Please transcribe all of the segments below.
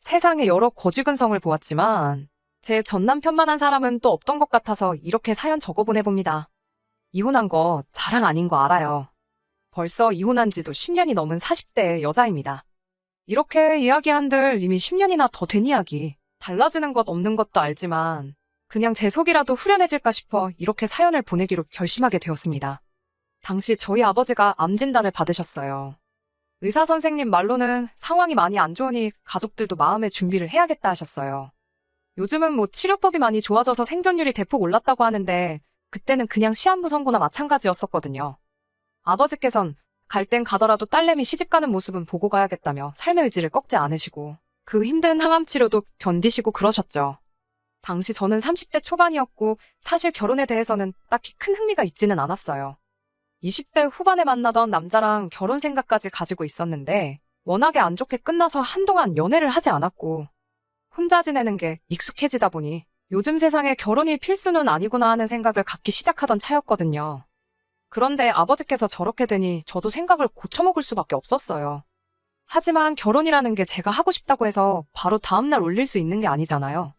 세상에 여러 거지근성을 보았지만 제 전남편만한 사람은 또 없던 것 같아서 이렇게 사연 적어보내봅니다. 이혼한 거 자랑 아닌 거 알아요. 벌써 이혼한 지도 10년이 넘은 40대의 여자입니다. 이렇게 이야기한들 이미 10년이나 더 된 이야기. 달라지는 것 없는 것도 알지만 그냥 제 속이라도 후련해질까 싶어 이렇게 사연을 보내기로 결심하게 되었습니다. 당시 저희 아버지가 암 진단을 받으셨어요. 의사 선생님 말로는 상황이 많이 안 좋으니 가족들도 마음의 준비를 해야겠다 하셨어요. 요즘은 치료법이 많이 좋아져서 생존율이 대폭 올랐다고 하는데 그때는 그냥 시한부 선고나 마찬가지였었거든요. 아버지께선 갈 땐 가더라도 딸내미 시집가는 모습은 보고 가야겠다며 삶의 의지를 꺾지 않으시고 그 힘든 항암 치료도 견디시고 그러셨죠. 당시 저는 30대 초반이었고 사실 결혼에 대해서는 딱히 큰 흥미가 있지는 않았어요. 20대 후반에 만나던 남자랑 결혼 생각까지 가지고 있었는데 워낙에 안 좋게 끝나서 한동안 연애를 하지 않았고 혼자 지내는 게 익숙해지다 보니 요즘 세상에 결혼이 필수는 아니구나 하는 생각을 갖기 시작하던 차였거든요. 그런데 아버지께서 저렇게 되니 저도 생각을 고쳐먹을 수밖에 없었어요. 하지만 결혼이라는 게 제가 하고 싶다고 해서 바로 다음날 올릴 수 있는 게 아니잖아요.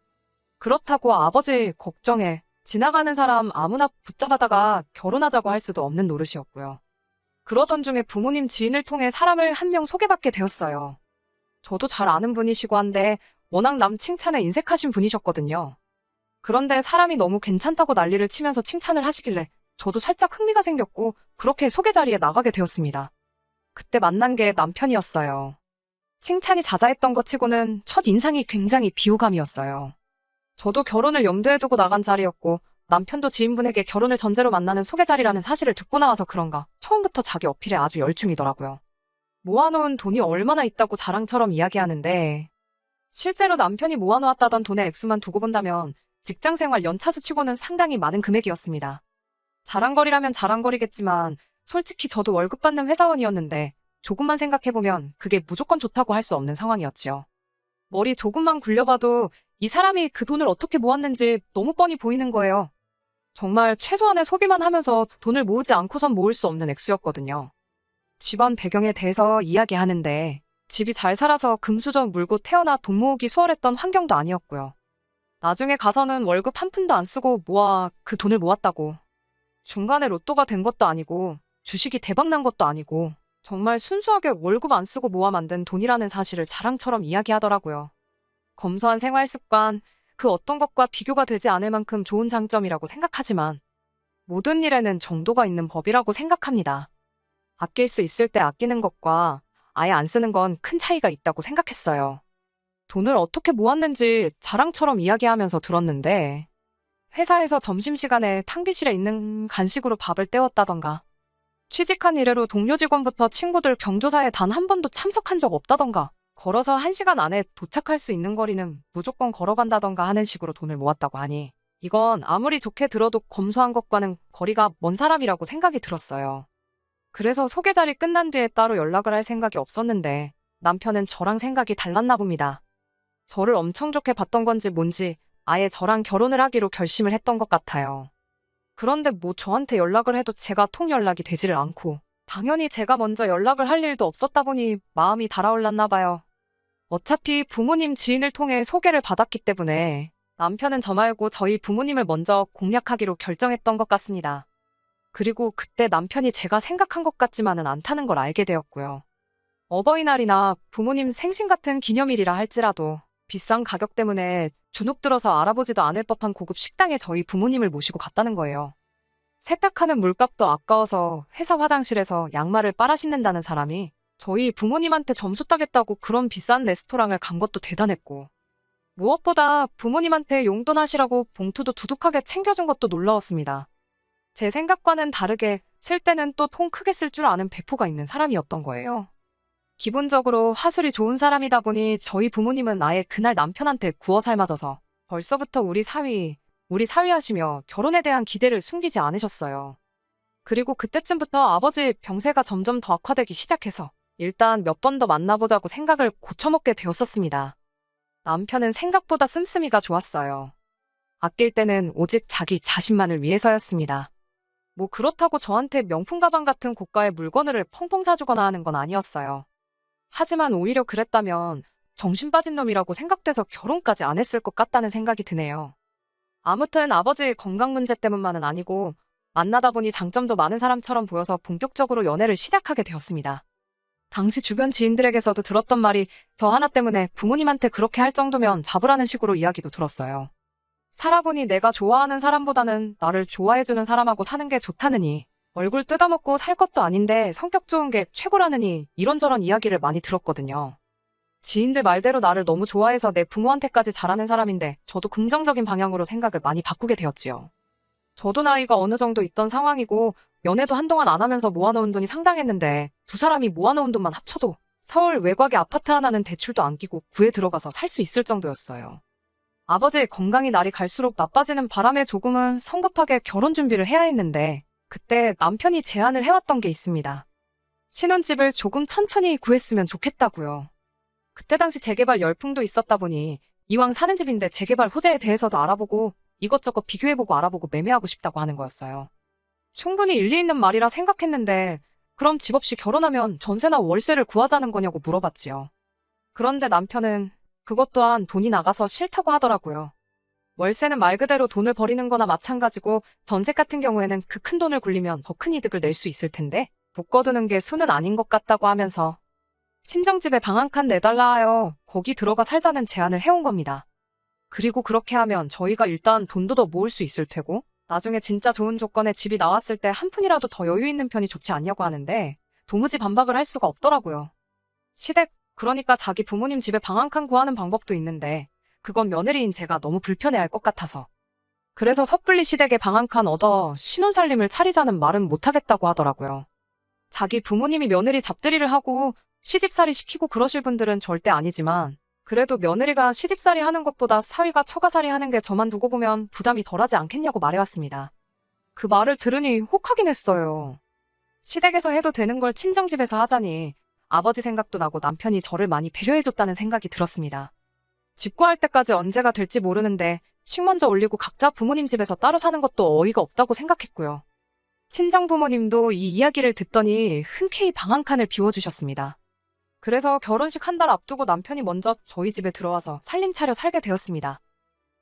그렇다고 아버지 걱정에 지나가는 사람 아무나 붙잡아다가 결혼하자고 할 수도 없는 노릇이었고요. 그러던 중에 부모님 지인을 통해 사람을 한 명 소개받게 되었어요. 저도 잘 아는 분이시고 한데 워낙 남 칭찬에 인색하신 분이셨거든요. 그런데 사람이 너무 괜찮다고 난리를 치면서 칭찬을 하시길래 저도 살짝 흥미가 생겼고 그렇게 소개 자리에 나가게 되었습니다. 그때 만난 게 남편이었어요. 칭찬이 자자했던 것 치고는 첫 인상이 굉장히 비호감이었어요. 저도 결혼을 염두에 두고 나간 자리였고 남편도 지인분에게 결혼을 전제로 만나는 소개 자리라는 사실을 듣고 나와서 그런가 처음부터 자기 어필에 아주 열중이더라고요. 모아놓은 돈이 얼마나 있다고 자랑처럼 이야기하는데 실제로 남편이 모아놓았다던 돈의 액수만 두고 본다면 직장생활 연차수 치고는 상당히 많은 금액이었습니다. 자랑거리라면 자랑거리겠지만 솔직히 저도 월급 받는 회사원이었는데 조금만 생각해보면 그게 무조건 좋다고 할 수 없는 상황이었지요. 머리 조금만 굴려봐도 이 사람이 그 돈을 어떻게 모았는지 너무 뻔히 보이는 거예요. 정말 최소한의 소비만 하면서 돈을 모으지 않고선 모을 수 없는 액수였거든요. 집안 배경에 대해서 이야기하는데 집이 잘 살아서 금수저 물고 태어나 돈 모으기 수월했던 환경도 아니었고요. 나중에 가서는 월급 한 푼도 안 쓰고 모아 그 돈을 모았다고. 중간에 로또가 된 것도 아니고 주식이 대박난 것도 아니고 정말 순수하게 월급 안 쓰고 모아 만든 돈이라는 사실을 자랑처럼 이야기하더라고요. 검소한 생활 습관, 그 어떤 것과 비교가 되지 않을 만큼 좋은 장점이라고 생각하지만 모든 일에는 정도가 있는 법이라고 생각합니다. 아낄 수 있을 때 아끼는 것과 아예 안 쓰는 건 큰 차이가 있다고 생각했어요. 돈을 어떻게 모았는지 자랑처럼 이야기하면서 들었는데 회사에서 점심시간에 탕비실에 있는 간식으로 밥을 때웠다던가 취직한 이래로 동료 직원부터 친구들 경조사에 단 한 번도 참석한 적 없다던가 걸어서 1시간 안에 도착할 수 있는 거리는 무조건 걸어간다던가 하는 식으로 돈을 모았다고 하니 이건 아무리 좋게 들어도 검소한 것과는 거리가 먼 사람이라고 생각이 들었어요. 그래서 소개 자리 끝난 뒤에 따로 연락을 할 생각이 없었는데 남편은 저랑 생각이 달랐나 봅니다. 저를 엄청 좋게 봤던 건지 뭔지 아예 저랑 결혼을 하기로 결심을 했던 것 같아요. 그런데 저한테 연락을 해도 제가 통연락이 되지를 않고 당연히 제가 먼저 연락을 할 일도 없었다 보니 마음이 달아올랐나 봐요. 어차피 부모님 지인을 통해 소개를 받았기 때문에 남편은 저 말고 저희 부모님을 먼저 공략하기로 결정했던 것 같습니다. 그리고 그때 남편이 제가 생각한 것 같지만은 않다는 걸 알게 되었고요. 어버이날이나 부모님 생신 같은 기념일이라 할지라도 비싼 가격 때문에 주눅 들어서 알아보지도 않을 법한 고급 식당에 저희 부모님을 모시고 갔다는 거예요. 세탁하는 물값도 아까워서 회사 화장실에서 양말을 빨아 신는다는 사람이 저희 부모님한테 점수 따겠다고 그런 비싼 레스토랑을 간 것도 대단했고 무엇보다 부모님한테 용돈 하시라고 봉투도 두둑하게 챙겨준 것도 놀라웠습니다. 제 생각과는 다르게 쓸 때는 또 통 크게 쓸 줄 아는 배포가 있는 사람이었던 거예요. 기본적으로 화술이 좋은 사람이다 보니 저희 부모님은 아예 그날 남편한테 구워 삶아져서 벌써부터 우리 사위 하시며 결혼에 대한 기대를 숨기지 않으셨어요. 그리고 그때쯤부터 아버지 병세가 점점 더 악화되기 시작해서 일단 몇 번 더 만나보자고 생각을 고쳐먹게 되었었습니다. 남편은 생각보다 씀씀이가 좋았어요. 아낄 때는 오직 자기 자신만을 위해서였습니다. 그렇다고 저한테 명품 가방 같은 고가의 물건을 펑펑 사주거나 하는 건 아니었어요. 하지만 오히려 그랬다면 정신 빠진 놈이라고 생각돼서 결혼까지 안 했을 것 같다는 생각이 드네요. 아무튼 아버지 건강 문제 때문만은 아니고 만나다 보니 장점도 많은 사람처럼 보여서 본격적으로 연애를 시작하게 되었습니다. 당시 주변 지인들에게서도 들었던 말이 저 하나 때문에 부모님한테 그렇게 할 정도면 잡으라는 식으로 이야기도 들었어요. 살아보니 내가 좋아하는 사람보다는 나를 좋아해주는 사람하고 사는 게 좋다느니 얼굴 뜯어먹고 살 것도 아닌데 성격 좋은 게 최고라느니 이런저런 이야기를 많이 들었거든요. 지인들 말대로 나를 너무 좋아해서 내 부모한테까지 잘하는 사람인데 저도 긍정적인 방향으로 생각을 많이 바꾸게 되었지요. 저도 나이가 어느 정도 있던 상황이고 연애도 한동안 안 하면서 모아놓은 돈이 상당했는데 두 사람이 모아놓은 돈만 합쳐도 서울 외곽에 아파트 하나는 대출도 안 끼고 구에 들어가서 살 수 있을 정도였어요. 아버지의 건강이 날이 갈수록 나빠지는 바람에 조금은 성급하게 결혼 준비를 해야 했는데 그때 남편이 제안을 해왔던 게 있습니다. 신혼집을 조금 천천히 구했으면 좋겠다고요. 그때 당시 재개발 열풍도 있었다 보니 이왕 사는 집인데 재개발 호재에 대해서도 알아보고 이것저것 비교해보고 알아보고 매매하고 싶다고 하는 거였어요. 충분히 일리 있는 말이라 생각했는데 그럼 집 없이 결혼하면 전세나 월세를 구하자는 거냐고 물어봤지요. 그런데 남편은 그것 또한 돈이 나가서 싫다고 하더라고요. 월세는 말 그대로 돈을 버리는 거나 마찬가지고 전세 같은 경우에는 그 큰 돈을 굴리면 더 큰 이득을 낼 수 있을 텐데 묶어두는 게 수는 아닌 것 같다고 하면서 친정집에 방 한 칸 내달라 하여 거기 들어가 살자는 제안을 해온 겁니다. 그리고 그렇게 하면 저희가 일단 돈도 더 모을 수 있을 테고 나중에 진짜 좋은 조건의 집이 나왔을 때 한 푼이라도 더 여유 있는 편이 좋지 않냐고 하는데 도무지 반박을 할 수가 없더라고요. 시댁, 그러니까 자기 부모님 집에 방 한 칸 구하는 방법도 있는데 그건 며느리인 제가 너무 불편해할 것 같아서. 그래서 섣불리 시댁에 방 한 칸 얻어 신혼살림을 차리자는 말은 못하겠다고 하더라고요. 자기 부모님이 며느리 잡들이를 하고 시집살이 시키고 그러실 분들은 절대 아니지만 그래도 며느리가 시집살이 하는 것보다 사위가 처가살이 하는 게 저만 두고 보면 부담이 덜하지 않겠냐고 말해왔습니다. 그 말을 들으니 혹하긴 했어요. 시댁에서 해도 되는 걸 친정집에서 하자니 아버지 생각도 나고 남편이 저를 많이 배려해줬다는 생각이 들었습니다. 집 구할 때까지 언제가 될지 모르는데 식 먼저 올리고 각자 부모님 집에서 따로 사는 것도 어이가 없다고 생각했고요. 친정 부모님도 이 이야기를 듣더니 흔쾌히 방 한 칸을 비워주셨습니다. 그래서 결혼식 한 달 앞두고 남편이 먼저 저희 집에 들어와서 살림 차려 살게 되었습니다.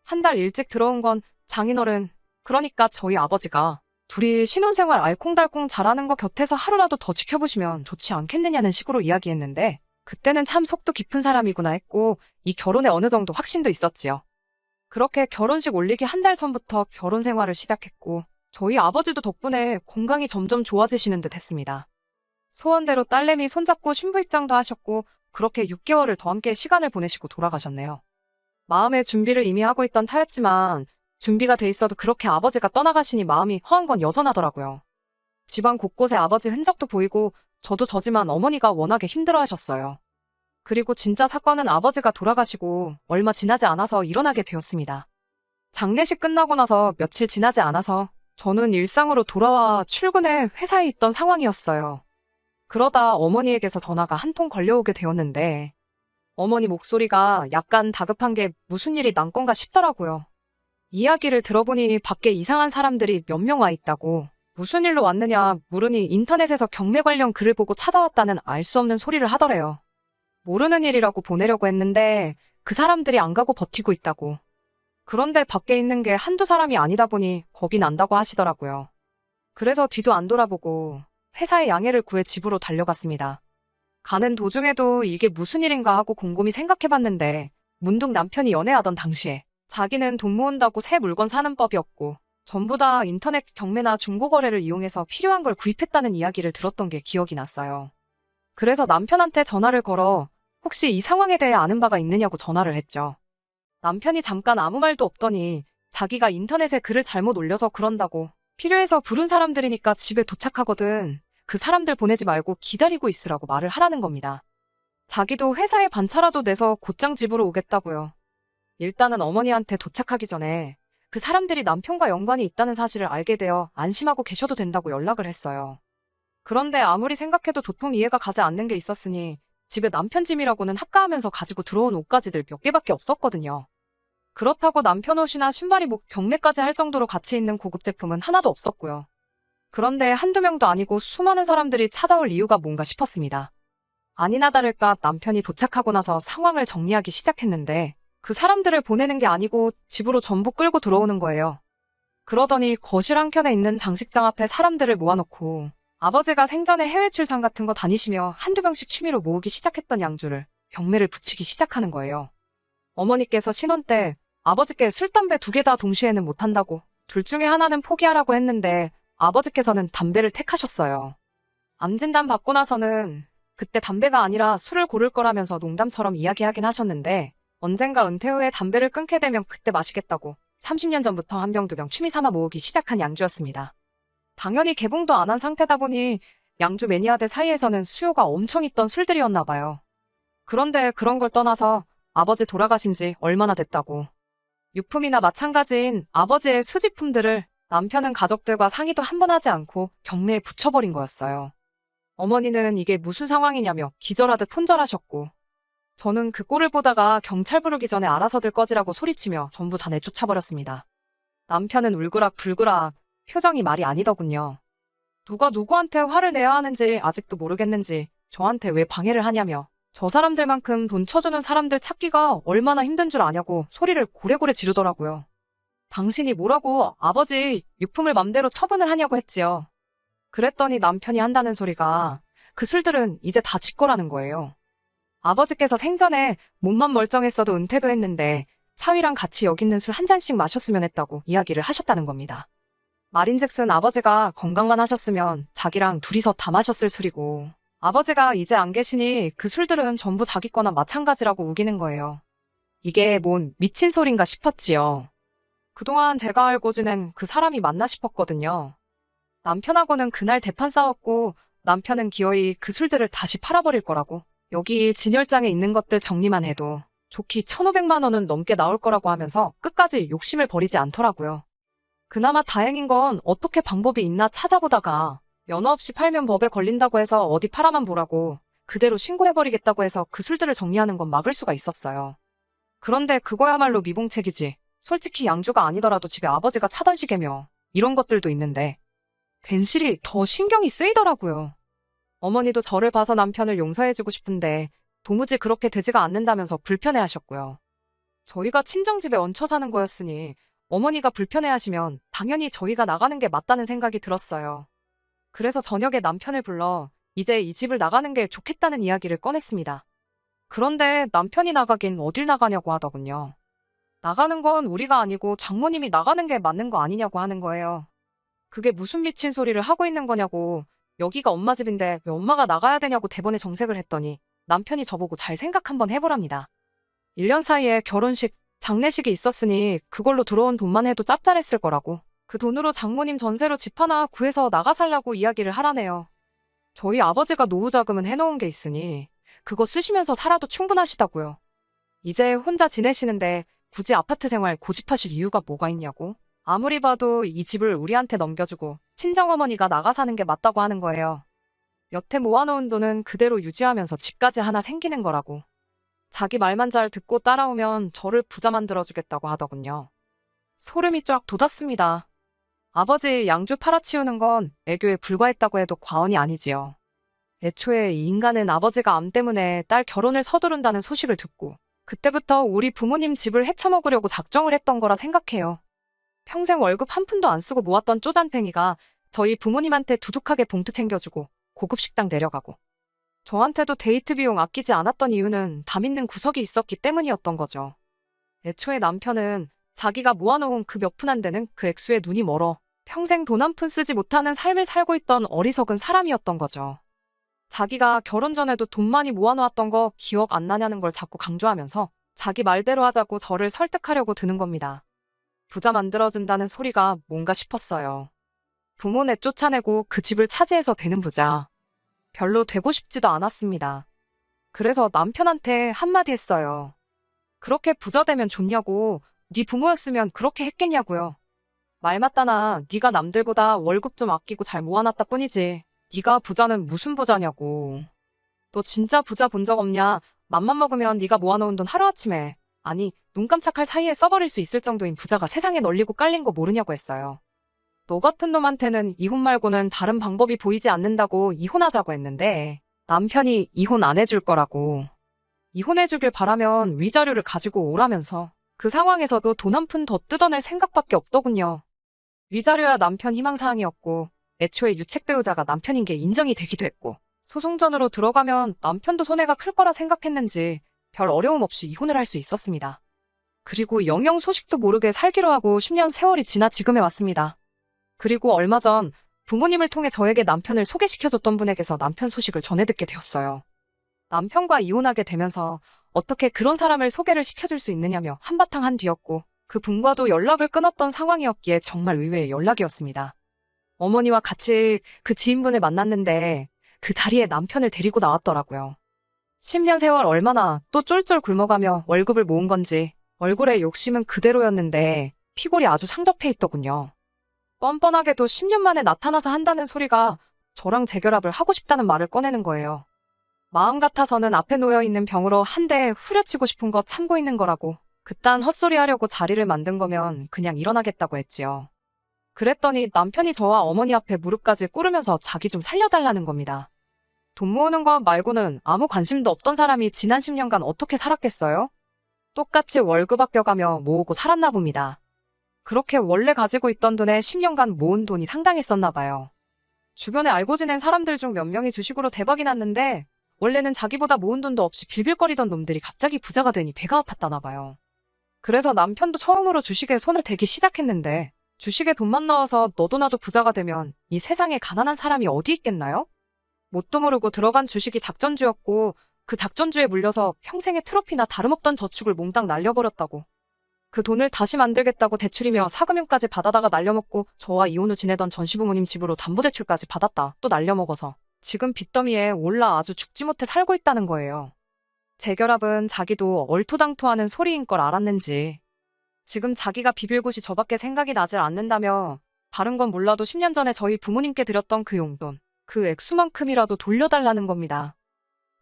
한 달 일찍 들어온 건 장인어른, 그러니까 저희 아버지가 둘이 신혼생활 알콩달콩 잘하는 거 곁에서 하루라도 더 지켜보시면 좋지 않겠느냐는 식으로 이야기했는데 그때는 참 속도 깊은 사람이구나 했고 이 결혼에 어느 정도 확신도 있었지요. 그렇게 결혼식 올리기 한 달 전부터 결혼 생활을 시작했고 저희 아버지도 덕분에 건강이 점점 좋아지시는 듯 했습니다. 소원대로 딸내미 손잡고 신부 입장도 하셨고 그렇게 6개월을 더 함께 시간을 보내시고 돌아가셨네요. 마음의 준비를 이미 하고 있던 타였지만 준비가 돼 있어도 그렇게 아버지가 떠나가시니 마음이 허한 건 여전하더라고요. 집안 곳곳에 아버지 흔적도 보이고 저도 저지만 어머니가 워낙에 힘들어하셨어요. 그리고 진짜 사건은 아버지가 돌아가시고 얼마 지나지 않아서 일어나게 되었습니다. 장례식 끝나고 나서 며칠 지나지 않아서 저는 일상으로 돌아와 출근해 회사에 있던 상황이었어요. 그러다 어머니에게서 전화가 한 통 걸려오게 되었는데 어머니 목소리가 약간 다급한 게 무슨 일이 난 건가 싶더라고요. 이야기를 들어보니 밖에 이상한 사람들이 몇 명 와 있다고 무슨 일로 왔느냐 물으니 인터넷에서 경매 관련 글을 보고 찾아왔다는 알 수 없는 소리를 하더래요. 모르는 일이라고 보내려고 했는데 그 사람들이 안 가고 버티고 있다고. 그런데 밖에 있는 게 한두 사람이 아니다 보니 겁이 난다고 하시더라고요. 그래서 뒤도 안 돌아보고 회사에 양해를 구해 집으로 달려갔습니다. 가는 도중에도 이게 무슨 일인가 하고 곰곰이 생각해봤는데 문득 남편이 연애하던 당시에 자기는 돈 모은다고 새 물건 사는 법이었고 전부 다 인터넷 경매나 중고거래를 이용해서 필요한 걸 구입했다는 이야기를 들었던 게 기억이 났어요. 그래서 남편한테 전화를 걸어 혹시 이 상황에 대해 아는 바가 있느냐고 전화를 했죠. 남편이 잠깐 아무 말도 없더니 자기가 인터넷에 글을 잘못 올려서 그런다고 필요해서 부른 사람들이니까 집에 도착하거든. 그 사람들 보내지 말고 기다리고 있으라고 말을 하라는 겁니다. 자기도 회사에 반차라도 내서 곧장 집으로 오겠다고요. 일단은 어머니한테 도착하기 전에 그 사람들이 남편과 연관이 있다는 사실을 알게 되어 안심하고 계셔도 된다고 연락을 했어요. 그런데 아무리 생각해도 도통 이해가 가지 않는 게 있었으니 집에 남편 짐이라고는 합가하면서 가지고 들어온 옷가지들 몇 개밖에 없었거든요. 그렇다고 남편 옷이나 신발이 뭐 경매까지 할 정도로 가치 있는 고급 제품은 하나도 없었고요. 그런데 한두 명도 아니고 수많은 사람들이 찾아올 이유가 뭔가 싶었습니다. 아니나 다를까 남편이 도착하고 나서 상황을 정리하기 시작했는데 그 사람들을 보내는 게 아니고 집으로 전부 끌고 들어오는 거예요. 그러더니 거실 한켠에 있는 장식장 앞에 사람들을 모아놓고 아버지가 생전에 해외 출장 같은 거 다니시며 한두 병씩 취미로 모으기 시작했던 양주를 병매를 붙이기 시작하는 거예요. 어머니께서 신혼 때 아버지께 술, 담배 두 개 다 동시에는 못한다고 둘 중에 하나는 포기하라고 했는데 아버지께서는 담배를 택하셨어요. 암 진단 받고 나서는 그때 담배가 아니라 술을 고를 거라면서 농담처럼 이야기하긴 하셨는데 언젠가 은퇴 후에 담배를 끊게 되면 그때 마시겠다고 30년 전부터 한 병 두 병 취미 삼아 모으기 시작한 양주였습니다. 당연히 개봉도 안 한 상태다 보니 양주 매니아들 사이에서는 수요가 엄청 있던 술들이었나 봐요. 그런데 그런 걸 떠나서 아버지 돌아가신 지 얼마나 됐다고. 유품이나 마찬가지인 아버지의 수집품들을 남편은 가족들과 상의도 한 번 하지 않고 경매에 붙여버린 거였어요. 어머니는 이게 무슨 상황이냐며 기절하듯 혼절하셨고 저는 그 꼴을 보다가 경찰 부르기 전에 알아서들 꺼지라고 소리치며 전부 다 내쫓아버렸습니다. 남편은 울그락불그락 표정이 말이 아니더군요. 누가 누구한테 화를 내야 하는지 아직도 모르겠는지 저한테 왜 방해를 하냐며 저 사람들만큼 돈 쳐주는 사람들 찾기가 얼마나 힘든 줄 아냐고 소리를 고래고래 지르더라고요. 당신이 뭐라고 아버지 유품을 맘대로 처분을 하냐고 했지요. 그랬더니 남편이 한다는 소리가 그 술들은 이제 다 지 거라는 거예요. 아버지께서 생전에 몸만 멀쩡했어도 은퇴도 했는데 사위랑 같이 여기 있는 술 한 잔씩 마셨으면 했다고 이야기를 하셨다는 겁니다. 말인즉슨 아버지가 건강만 하셨으면 자기랑 둘이서 다 마셨을 술이고 아버지가 이제 안 계시니 그 술들은 전부 자기 거나 마찬가지라고 우기는 거예요. 이게 뭔 미친 소린가 싶었지요. 그동안 제가 알고 지낸 그 사람이 맞나 싶었거든요. 남편하고는 그날 대판 싸웠고 남편은 기어이 그 술들을 다시 팔아버릴 거라고 여기 진열장에 있는 것들 정리만 해도 좋기 1,500만 원은 넘게 나올 거라고 하면서 끝까지 욕심을 버리지 않더라고요. 그나마 다행인 건 어떻게 방법이 있나 찾아보다가 면허 없이 팔면 법에 걸린다고 해서 어디 팔아만 보라고 그대로 신고해버리겠다고 해서 그 술들을 정리하는 건 막을 수가 있었어요. 그런데 그거야말로 미봉책이지. 솔직히 양주가 아니더라도 집에 아버지가 차던 시계며 이런 것들도 있는데 괜시리 더 신경이 쓰이더라고요. 어머니도 저를 봐서 남편을 용서해주고 싶은데 도무지 그렇게 되지가 않는다면서 불편해하셨고요. 저희가 친정집에 얹혀 사는 거였으니 어머니가 불편해하시면 당연히 저희가 나가는 게 맞다는 생각이 들었어요. 그래서 저녁에 남편을 불러 이제 이 집을 나가는 게 좋겠다는 이야기를 꺼냈습니다. 그런데 남편이 나가긴 어딜 나가냐고 하더군요. 나가는 건 우리가 아니고 장모님이 나가는 게 맞는 거 아니냐고 하는 거예요. 그게 무슨 미친 소리를 하고 있는 거냐고 여기가 엄마 집인데 왜 엄마가 나가야 되냐고 대번에 정색을 했더니 남편이 저보고 잘 생각 한번 해보랍니다. 1년 사이에 결혼식, 장례식이 있었으니 그걸로 들어온 돈만 해도 짭짤했을 거라고. 그 돈으로 장모님 전세로 집 하나 구해서 나가 살라고 이야기를 하라네요. 저희 아버지가 노후 자금은 해놓은 게 있으니 그거 쓰시면서 살아도 충분하시다고요. 이제 혼자 지내시는데 굳이 아파트 생활 고집하실 이유가 뭐가 있냐고. 아무리 봐도 이 집을 우리한테 넘겨주고 친정어머니가 나가 사는 게 맞다고 하는 거예요. 여태 모아놓은 돈은 그대로 유지하면서 집까지 하나 생기는 거라고. 자기 말만 잘 듣고 따라오면 저를 부자 만들어주겠다고 하더군요. 소름이 쫙 돋았습니다. 아버지 양주 팔아치우는 건 애교에 불과했다고 해도 과언이 아니지요. 애초에 이 인간은 아버지가 암 때문에 딸 결혼을 서두른다는 소식을 듣고 그때부터 우리 부모님 집을 헤쳐먹으려고 작정을 했던 거라 생각해요. 평생 월급 한 푼도 안 쓰고 모았던 쪼잔탱이가 저희 부모님한테 두둑하게 봉투 챙겨주고 고급 식당 내려가고 저한테도 데이트 비용 아끼지 않았던 이유는 담 있는 구석이 있었기 때문이었던 거죠. 애초에 남편은 자기가 모아놓은 그 몇 푼 안 되는 그 액수에 눈이 멀어 평생 돈 한 푼 쓰지 못하는 삶을 살고 있던 어리석은 사람이었던 거죠. 자기가 결혼 전에도 돈 많이 모아놓았던 거 기억 안 나냐는 걸 자꾸 강조하면서 자기 말대로 하자고 저를 설득하려고 드는 겁니다. 부자 만들어준다는 소리가 뭔가 싶었어요. 부모네 쫓아내고 그 집을 차지해서 되는 부자. 별로 되고 싶지도 않았습니다. 그래서 남편한테 한마디 했어요. 그렇게 부자 되면 좋냐고. 네 부모였으면 그렇게 했겠냐고요. 말 맞다나 네가 남들보다 월급 좀 아끼고 잘 모아놨다 뿐이지. 네가 부자는 무슨 부자냐고. 너 진짜 부자 본 적 없냐? 맘만 먹으면 네가 모아놓은 돈 하루아침에 아니 눈 깜짝할 사이에 써버릴 수 있을 정도인 부자가 세상에 널리고 깔린 거 모르냐고 했어요. 너 같은 놈한테는 이혼 말고는 다른 방법이 보이지 않는다고 이혼하자고 했는데 남편이 이혼 안 해줄 거라고. 이혼해주길 바라면 위자료를 가지고 오라면서 그 상황에서도 돈 한 푼 더 뜯어낼 생각밖에 없더군요. 위자료야 남편 희망사항이었고 애초에 유책 배우자가 남편인 게 인정이 되기도 했고 소송전으로 들어가면 남편도 손해가 클 거라 생각했는지 별 어려움 없이 이혼을 할 수 있었습니다. 그리고 영영 소식도 모르게 살기로 하고 10년 세월이 지나 지금에 왔습니다. 그리고 얼마 전 부모님을 통해 저에게 남편을 소개시켜줬던 분에게서 남편 소식을 전해 듣게 되었어요. 남편과 이혼하게 되면서 어떻게 그런 사람을 소개를 시켜줄 수 있느냐며 한바탕 한 뒤였고 그 분과도 연락을 끊었던 상황이었기에 정말 의외의 연락이었습니다. 어머니와 같이 그 지인분을 만났는데 그 자리에 남편을 데리고 나왔더라고요. 10년 세월 얼마나 또 쫄쫄 굶어가며 월급을 모은 건지 얼굴에 욕심은 그대로였는데 피골이 아주 상접해 있더군요. 뻔뻔하게도 10년 만에 나타나서 한다는 소리가 저랑 재결합을 하고 싶다는 말을 꺼내는 거예요. 마음 같아서는 앞에 놓여있는 병으로 한 대 후려치고 싶은 거 참고 있는 거라고 그딴 헛소리 하려고 자리를 만든 거면 그냥 일어나겠다고 했지요. 그랬더니 남편이 저와 어머니 앞에 무릎까지 꿇으면서 자기 좀 살려달라는 겁니다. 돈 모으는 것 말고는 아무 관심도 없던 사람이 지난 10년간 어떻게 살았겠어요? 똑같이 월급 아껴가며 모으고 살았나 봅니다. 그렇게 원래 가지고 있던 돈에 10년간 모은 돈이 상당했었나 봐요. 주변에 알고 지낸 사람들 중 몇 명이 주식으로 대박이 났는데 원래는 자기보다 모은 돈도 없이 빌빌거리던 놈들이 갑자기 부자가 되니 배가 아팠다나 봐요. 그래서 남편도 처음으로 주식에 손을 대기 시작했는데 주식에 돈만 넣어서 너도 나도 부자가 되면 이 세상에 가난한 사람이 어디 있겠나요? 뭣도 모르고 들어간 주식이 작전주였고 그 작전주에 물려서 평생의 트로피나 다름없던 저축을 몽땅 날려버렸다고. 그 돈을 다시 만들겠다고 대출이며 사금융까지 받아다가 날려먹고 저와 이혼 후 지내던 전시부모님 집으로 담보대출까지 받았다 또 날려먹어서 지금 빚더미에 올라 아주 죽지 못해 살고 있다는 거예요. 재결합은 자기도 얼토당토하는 소리인 걸 알았는지 지금 자기가 비빌 곳이 저밖에 생각이 나질 않는다며 다른 건 몰라도 10년 전에 저희 부모님께 드렸던 그 용돈, 그 액수만큼이라도 돌려달라는 겁니다.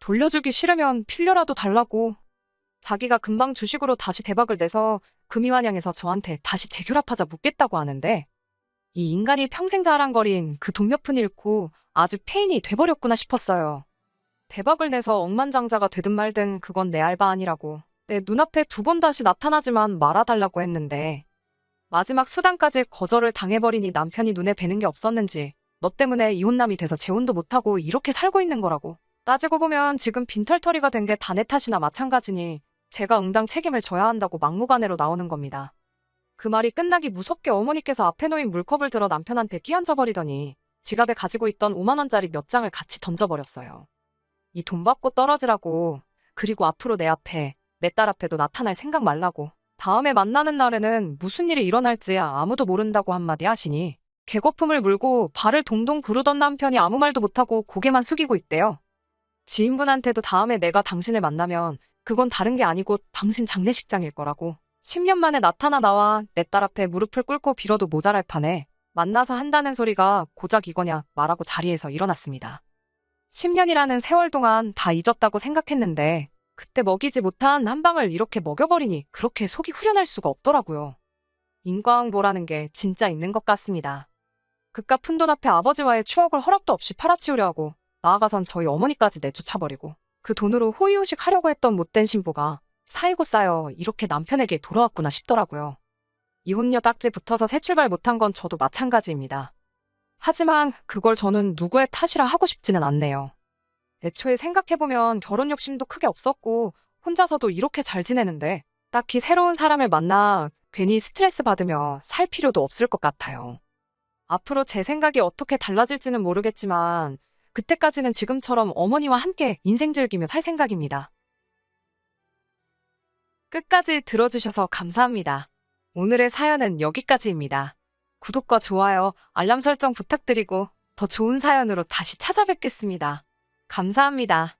돌려주기 싫으면 필려라도 달라고. 자기가 금방 주식으로 다시 대박을 내서 금이환영해서 저한테 다시 재결합하자 묻겠다고 하는데 이 인간이 평생 자랑거린 그 돈 몇 푼 잃고 아주 폐인이 돼버렸구나 싶었어요. 대박을 내서 억만장자가 되든 말든 그건 내 알바 아니라고. 내 눈앞에 2번 다시 나타나지만 말아달라고 했는데 마지막 수단까지 거절을 당해버리니 남편이 눈에 뵈는 게 없었는지 너 때문에 이혼남이 돼서 재혼도 못하고 이렇게 살고 있는 거라고. 따지고 보면 지금 빈털터리가 된 게 다 내 탓이나 마찬가지니 제가 응당 책임을 져야 한다고 막무가내로 나오는 겁니다. 그 말이 끝나기 무섭게 어머니께서 앞에 놓인 물컵을 들어 남편한테 끼얹어버리더니 지갑에 가지고 있던 5만 원짜리 몇 장을 같이 던져버렸어요. 이 돈 받고 떨어지라고. 그리고 앞으로 내 앞에, 내 딸 앞에도 나타날 생각 말라고. 다음에 만나는 날에는 무슨 일이 일어날지 아무도 모른다고 한마디 하시니 개거품을 물고 발을 동동 구르던 남편이 아무 말도 못하고 고개만 숙이고 있대요. 지인분한테도 다음에 내가 당신을 만나면 그건 다른 게 아니고 당신 장례식장일 거라고. 10년 만에 나타나 나와 내 딸 앞에 무릎을 꿇고 빌어도 모자랄 판에 만나서 한다는 소리가 고작 이거냐 말하고 자리에서 일어났습니다. 10년이라는 세월 동안 다 잊었다고 생각했는데 그때 먹이지 못한 한 방을 이렇게 먹여버리니 그렇게 속이 후련할 수가 없더라고요. 인과응보라는 게 진짜 있는 것 같습니다. 그깟 푼돈 앞에 아버지와의 추억을 허락도 없이 팔아치우려 하고 나아가선 저희 어머니까지 내쫓아버리고 그 돈으로 호의호식 하려고 했던 못된 신부가 쌓이고 쌓여 이렇게 남편에게 돌아왔구나 싶더라고요. 이혼녀 딱지 붙어서 새 출발 못한 건 저도 마찬가지입니다. 하지만 그걸 저는 누구의 탓이라 하고 싶지는 않네요. 애초에 생각해보면 결혼 욕심도 크게 없었고 혼자서도 이렇게 잘 지내는데 딱히 새로운 사람을 만나 괜히 스트레스 받으며 살 필요도 없을 것 같아요. 앞으로 제 생각이 어떻게 달라질지는 모르겠지만 그때까지는 지금처럼 어머니와 함께 인생 즐기며 살 생각입니다. 끝까지 들어주셔서 감사합니다. 오늘의 사연은 여기까지입니다. 구독과 좋아요, 알람 설정 부탁드리고 더 좋은 사연으로 다시 찾아뵙겠습니다. 감사합니다.